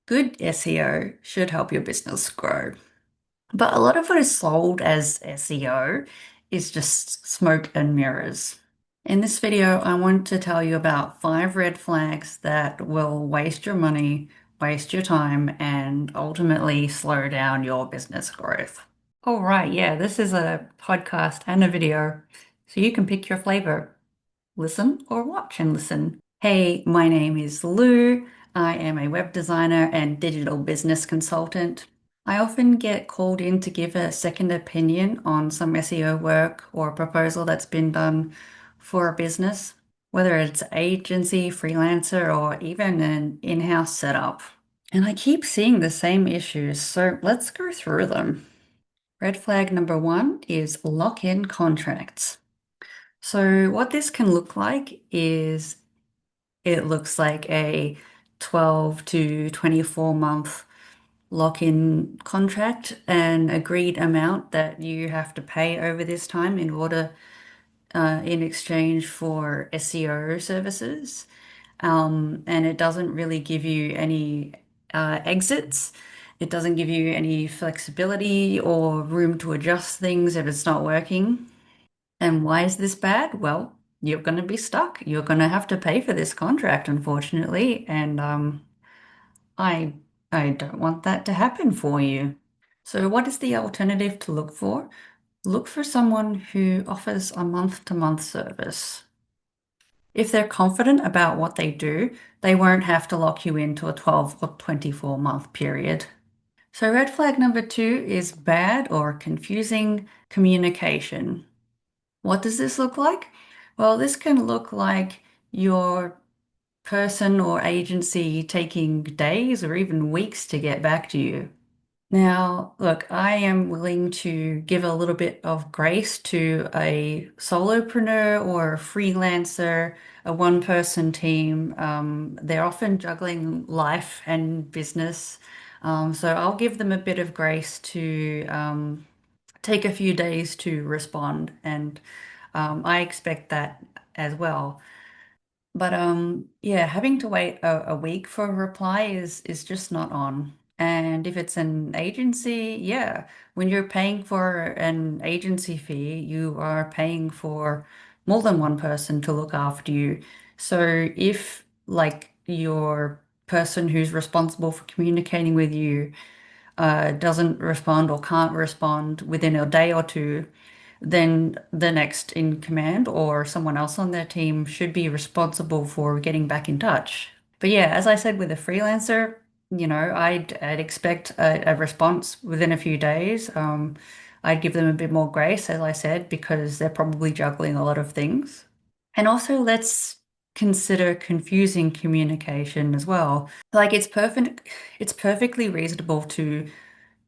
Good SEO should help your business grow. But a lot of what is sold as SEO is just smoke and mirrors. In this video, I want to tell you about 5 red flags that will waste your money, waste your time, and ultimately slow down your business growth. All right, yeah, this is a podcast and a video, so you can pick your flavor. Listen or watch and listen. Hey, my name is Lou. I am a web designer and digital business consultant. I often get called in to give a second opinion on some SEO work or a proposal that's been done for a business, whether it's agency, freelancer, or even an in-house setup. And I keep seeing the same issues, so let's go through them. Red flag number one is lock-in contracts. So what this can look like is it looks like a 12 to 24 month lock-in contract, an agreed amount that you have to pay over this time in order in exchange for SEO services. And it doesn't really give you any exits. It doesn't give you any flexibility or room to adjust things if it's not working. And why is this bad? Well, you're going to be stuck. You're going to have to pay for this contract, unfortunately, and I I don't want that to happen for you. So what is the alternative to look for? Look for someone who offers a month-to-month service. If they're confident about what they do, they won't have to lock you into a 12 or 24 month period. So red flag number two is bad or confusing communication. What does this look like? Well, this can look like your person or agency taking days or even weeks to get back to you. Now, look, I am willing to give a little bit of grace to a solopreneur or a freelancer, a one-person team. They're often juggling life and business. So I'll give them a bit of grace to take a few days to respond, and I expect that as well. But yeah, having to wait a week for a reply is just not on. And if it's an agency, yeah, when you're paying for an agency fee, you are paying for more than one person to look after you. So if like your person who's responsible for communicating with you doesn't respond or can't respond within a day or two, then the next in command or someone else on their team should be responsible for getting back in touch. But yeah, as I said with a freelancer, I'd expect a response within a few days. I'd give them a bit more grace, as I said, because they're probably juggling a lot of things. And also, let's consider confusing communication as well. Like it's perfectly reasonable to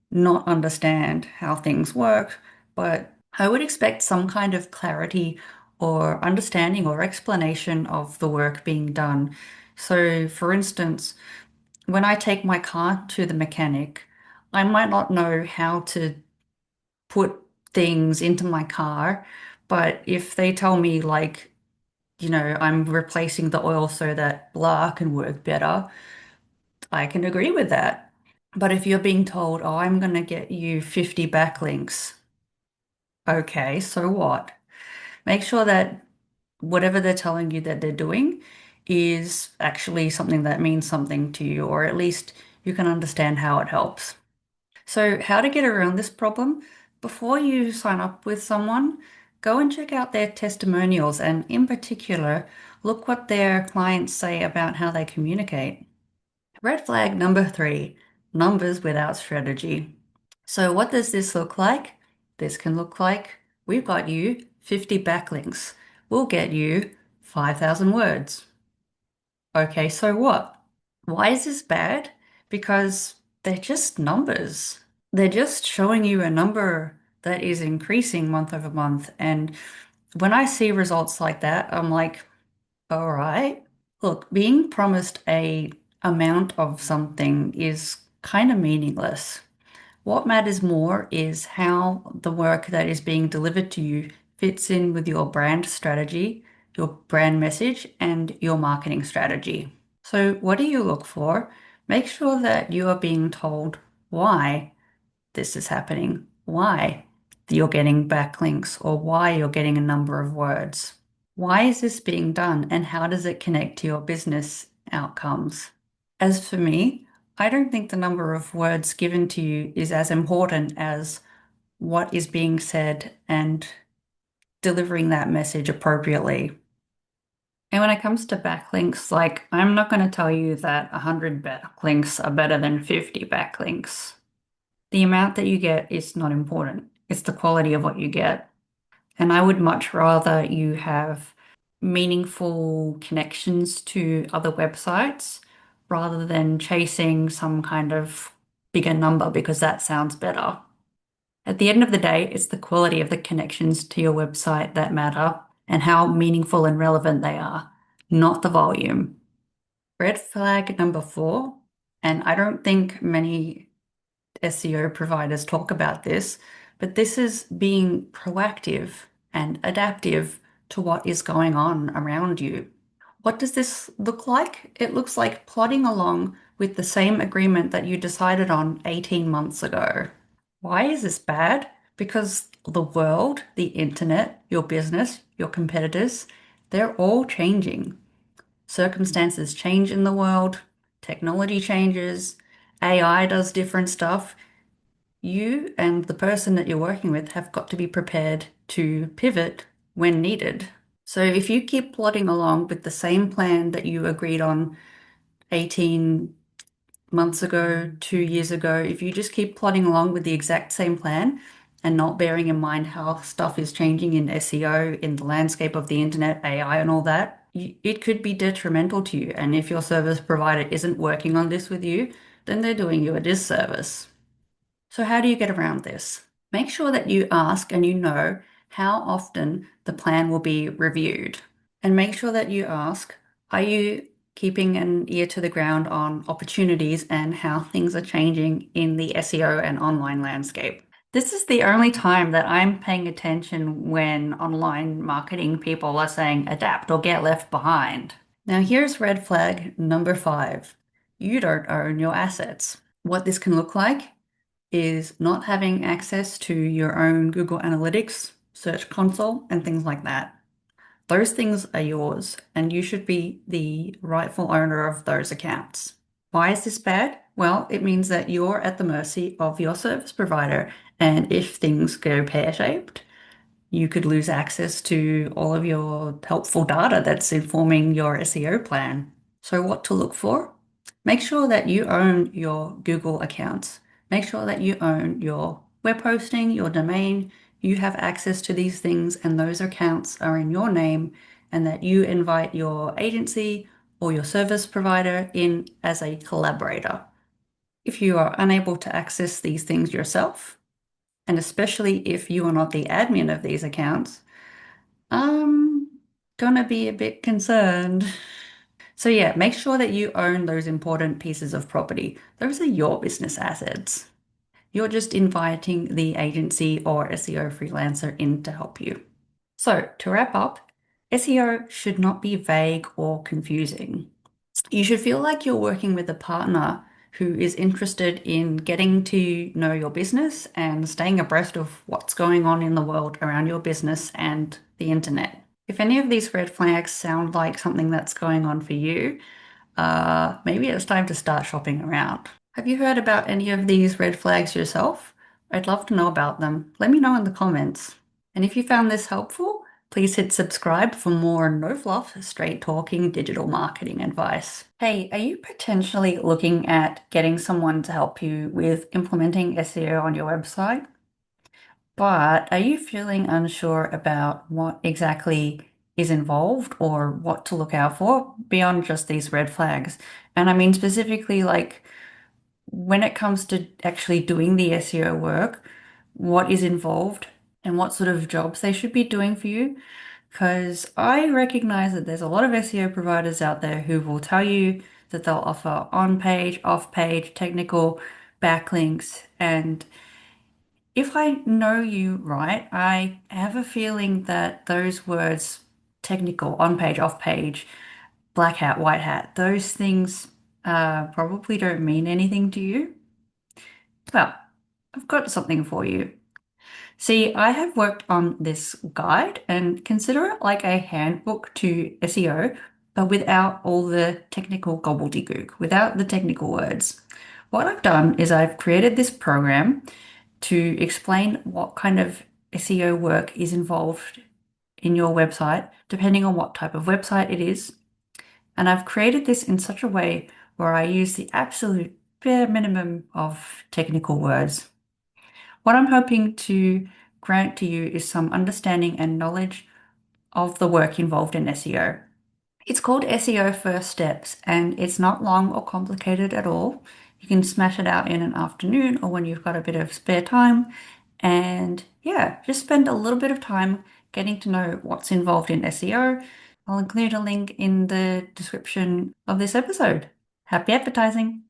not understand how things work, but I would expect some kind of clarity or understanding or explanation of the work being done. So, for instance, when I take my car to the mechanic, I might not know how to put things into my car, but if they tell me, like, I'm replacing the oil so that blah can work better, I can agree with that. But if you're being told, oh, I'm going to get you 50 backlinks, okay, so what? Make sure that whatever they're telling you that they're doing is actually something that means something to you, or at least you can understand how it helps. So, how to get around this problem? Before you sign up with someone, go and check out their testimonials, and in particular, look what their clients say about how they communicate. Red flag number three, numbers without strategy. So what does this look like? This can look like we've got you 50 backlinks. We'll get you 5,000 words. Okay, so what? Why is this bad? Because they're just numbers. They're just showing you a number that is increasing month over month. And when I see results like that, I'm like, all right. Look, being promised a amount of something is kind of meaningless. What matters more is how the work that is being delivered to you fits in with your brand strategy, your brand message, and your marketing strategy. So, what do you look for? Make sure that you are being told why this is happening, why you're getting backlinks, or why you're getting a number of words. Why is this being done, and how does it connect to your business outcomes? As for me, I don't think the number of words given to you is as important as what is being said and delivering that message appropriately. And when it comes to backlinks, like I'm not going to tell you that 100 backlinks are better than 50 backlinks. The amount that you get is not important. It's the quality of what you get. And I would much rather you have meaningful connections to other websites rather than chasing some kind of bigger number because that sounds better. At the end of the day, it's the quality of the connections to your website that matter and how meaningful and relevant they are, not the volume. Red flag number four, and I don't think many SEO providers talk about this, but this is being proactive and adaptive to what is going on around you. What does this look like? It looks like plodding along with the same agreement that you decided on 18 months ago. Why is this bad? Because the world, the internet, your business, your competitors, they're all changing. Circumstances change in the world, technology changes, AI does different stuff. You and the person that you're working with have got to be prepared to pivot when needed. So if you keep plodding along with the same plan that you agreed on 18 months ago, 2 years ago, if you just keep plodding along with the exact same plan and not bearing in mind how stuff is changing in SEO, in the landscape of the internet, AI, and all that, it could be detrimental to you. And if your service provider isn't working on this with you, then they're doing you a disservice. So, how do you get around this? Make sure that you ask and you know how often the plan will be reviewed. And make sure that you ask, are you keeping an ear to the ground on opportunities and how things are changing in the SEO and online landscape? This is the only time that I'm paying attention when online marketing people are saying adapt or get left behind. Now, here's red flag number five. You don't own your assets. What this can look like is not having access to your own Google Analytics, Search Console, and things like that. Those things are yours, and you should be the rightful owner of those accounts. Why is this bad? Well, it means that you're at the mercy of your service provider, and if things go pear-shaped, you could lose access to all of your helpful data that's informing your SEO plan. So, what to look for? Make sure that you own your Google accounts. Make sure that you own your web hosting, your domain. You have access to these things, and those accounts are in your name, and that you invite your agency or your service provider in as a collaborator. If you are unable to access these things yourself, and especially if you are not the admin of these accounts, I'm gonna be a bit concerned. So yeah, make sure that you own those important pieces of property. Those are your business assets. You're just inviting the agency or SEO freelancer in to help you. So to wrap up, SEO should not be vague or confusing. You should feel like you're working with a partner who is interested in getting to know your business and staying abreast of what's going on in the world around your business and the internet. If any of these red flags sound like something that's going on for you, maybe it's time to start shopping around. Have you heard about any of these red flags yourself? I'd love to know about them. Let me know in the comments. And if you found this helpful, please hit subscribe for more no fluff, straight talking digital marketing advice. Hey, are you potentially looking at getting someone to help you with implementing SEO on your website? But are you feeling unsure about what exactly is involved or what to look out for beyond just these red flags? And I mean specifically like when it comes to actually doing the SEO work, what is involved and what sort of jobs they should be doing for you. Because I recognize that there's a lot of SEO providers out there who will tell you that they'll offer on-page, off-page, technical backlinks. And if I know you right, I have a feeling that those words, technical, on-page, off-page, black hat, white hat, those things probably don't mean anything to you. Well, I've got something for you. See, I have worked on this guide and consider it like a handbook to SEO, but without all the technical gobbledygook, without the technical words. What I've done is I've created this program to explain what kind of SEO work is involved in your website, depending on what type of website it is. And I've created this in such a way where I use the absolute bare minimum of technical words. What I'm hoping to grant to you is some understanding and knowledge of the work involved in SEO. It's called SEO First Steps, and it's not long or complicated at all. You can smash it out in an afternoon or when you've got a bit of spare time. And yeah, just spend a little bit of time getting to know what's involved in SEO. I'll include a link in the description of this episode. Happy advertising!